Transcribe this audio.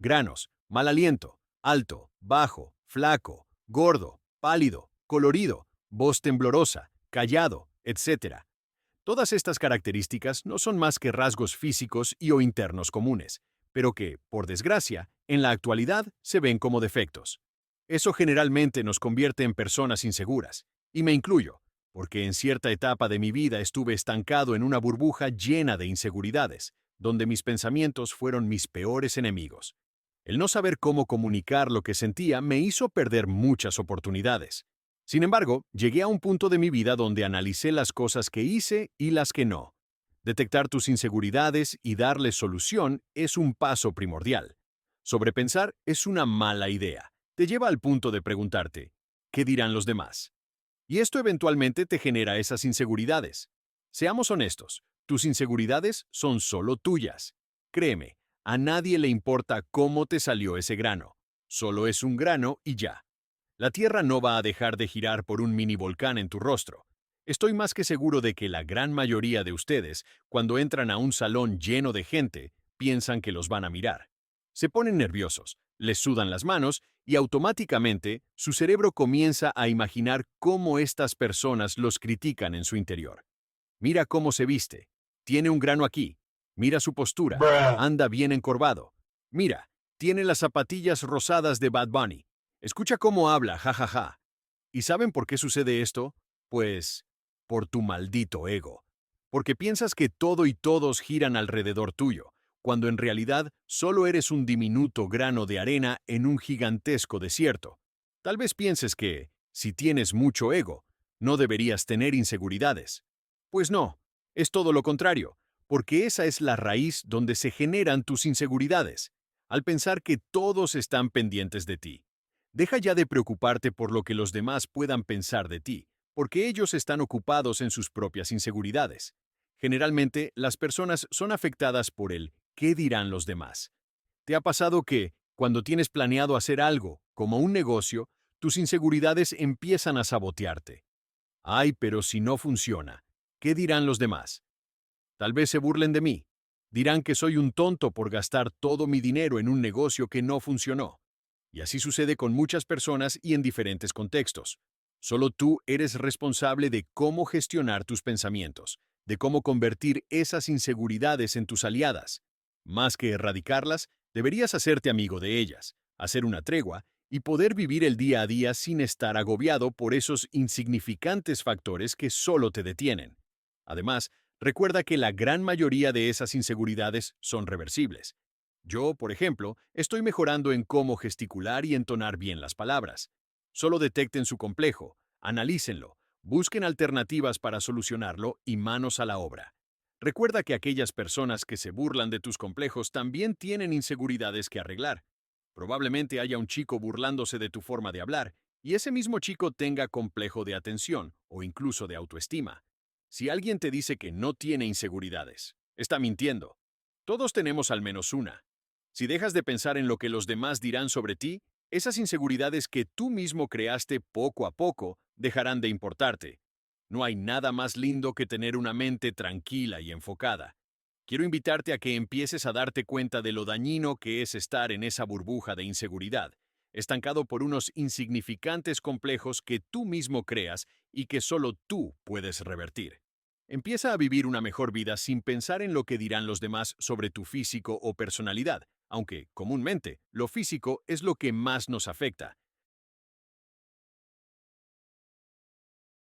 Granos, mal aliento, alto, bajo, flaco, gordo, pálido, colorido, voz temblorosa, callado, etc. Todas estas características no son más que rasgos físicos y o internos comunes, pero que, por desgracia, en la actualidad se ven como defectos. Eso generalmente nos convierte en personas inseguras, y me incluyo, porque en cierta etapa de mi vida estuve estancado en una burbuja llena de inseguridades, donde mis pensamientos fueron mis peores enemigos. El no saber cómo comunicar lo que sentía me hizo perder muchas oportunidades. Sin embargo, llegué a un punto de mi vida donde analicé las cosas que hice y las que no. Detectar tus inseguridades y darles solución es un paso primordial. Sobrepensar es una mala idea. Te lleva al punto de preguntarte, ¿qué dirán los demás? Y esto eventualmente te genera esas inseguridades. Seamos honestos, tus inseguridades son solo tuyas. Créeme, a nadie le importa cómo te salió ese grano. Solo es un grano y ya. La Tierra no va a dejar de girar por un mini volcán en tu rostro. Estoy más que seguro de que la gran mayoría de ustedes, cuando entran a un salón lleno de gente, piensan que los van a mirar. Se ponen nerviosos, les sudan las manos y automáticamente su cerebro comienza a imaginar cómo estas personas los critican en su interior. Mira cómo se viste. Tiene un grano aquí. Mira su postura. Bruh. Anda bien encorvado. Mira, tiene las zapatillas rosadas de Bad Bunny. Escucha cómo habla, jajaja. Ja, ja. ¿Y saben por qué sucede esto? Pues, por tu maldito ego. Porque piensas que todo y todos giran alrededor tuyo, cuando en realidad solo eres un diminuto grano de arena en un gigantesco desierto. Tal vez pienses que, si tienes mucho ego, no deberías tener inseguridades. Pues no, es todo lo contrario, porque esa es la raíz donde se generan tus inseguridades, al pensar que todos están pendientes de ti. Deja ya de preocuparte por lo que los demás puedan pensar de ti, porque ellos están ocupados en sus propias inseguridades. Generalmente, las personas son afectadas por el ¿qué dirán los demás? ¿Te ha pasado que, cuando tienes planeado hacer algo, como un negocio, tus inseguridades empiezan a sabotearte? Ay, pero si no funciona, ¿qué dirán los demás? Tal vez se burlen de mí. Dirán que soy un tonto por gastar todo mi dinero en un negocio que no funcionó. Y así sucede con muchas personas y en diferentes contextos. Solo tú eres responsable de cómo gestionar tus pensamientos, de cómo convertir esas inseguridades en tus aliadas. Más que erradicarlas, deberías hacerte amigo de ellas, hacer una tregua y poder vivir el día a día sin estar agobiado por esos insignificantes factores que solo te detienen. Además, recuerda que la gran mayoría de esas inseguridades son reversibles. Yo, por ejemplo, estoy mejorando en cómo gesticular y entonar bien las palabras. Solo detecten su complejo, analícenlo, busquen alternativas para solucionarlo y manos a la obra. Recuerda que aquellas personas que se burlan de tus complejos también tienen inseguridades que arreglar. Probablemente haya un chico burlándose de tu forma de hablar, y ese mismo chico tenga complejo de atención o incluso de autoestima. Si alguien te dice que no tiene inseguridades, está mintiendo. Todos tenemos al menos una. Si dejas de pensar en lo que los demás dirán sobre ti, esas inseguridades que tú mismo creaste poco a poco dejarán de importarte. No hay nada más lindo que tener una mente tranquila y enfocada. Quiero invitarte a que empieces a darte cuenta de lo dañino que es estar en esa burbuja de inseguridad, estancado por unos insignificantes complejos que tú mismo creas y que solo tú puedes revertir. Empieza a vivir una mejor vida sin pensar en lo que dirán los demás sobre tu físico o personalidad, aunque, comúnmente, lo físico es lo que más nos afecta,